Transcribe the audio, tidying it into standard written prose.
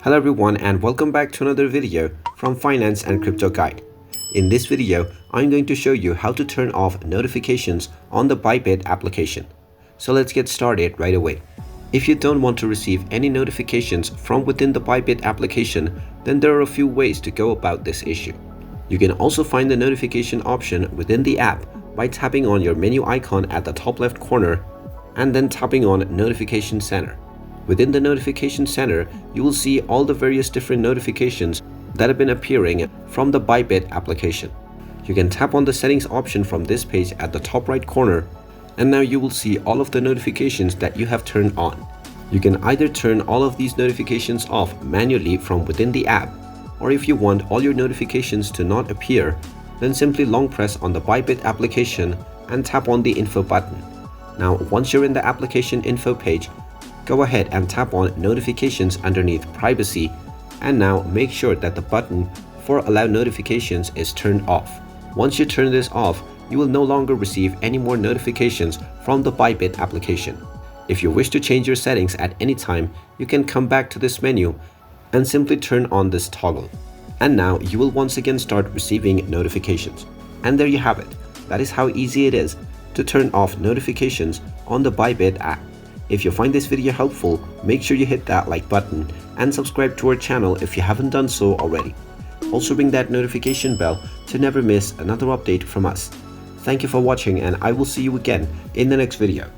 Hello everyone and welcome back to another video from Finance and Crypto Guide. In this video, I'm going to show you how to turn off notifications on the Bybit application. So let's get started right away. If you don't want to receive any notifications from within the Bybit application, then there are a few ways to go about this issue. You can also find the notification option within the app by tapping on your menu icon at the top left corner and then tapping on Notification Center. Within the Notification Center, you will see all the various different notifications that have been appearing from the Bybit application. You can tap on the settings option from this page at the top right corner, and now you will see all of the notifications that you have turned on. You can either turn all of these notifications off manually from within the app, or if you want all your notifications to not appear, then simply long press on the Bybit application and tap on the info button. Now, once you're in the application info page, go ahead and tap on notifications underneath privacy, and now make sure that the button for allow notifications is turned off. Once you turn this off, you will no longer receive any more notifications from the Bybit application. If you wish to change your settings at any time, you can come back to this menu and simply turn on this toggle. And now you will once again start receiving notifications. And there you have it. That is how easy it is to turn off notifications on the Bybit app. If you find this video helpful, make sure you hit that like button and subscribe to our channel if you haven't done so already. Also ring that notification bell to never miss another update from us. Thank you for watching, and I will see you again in the next video.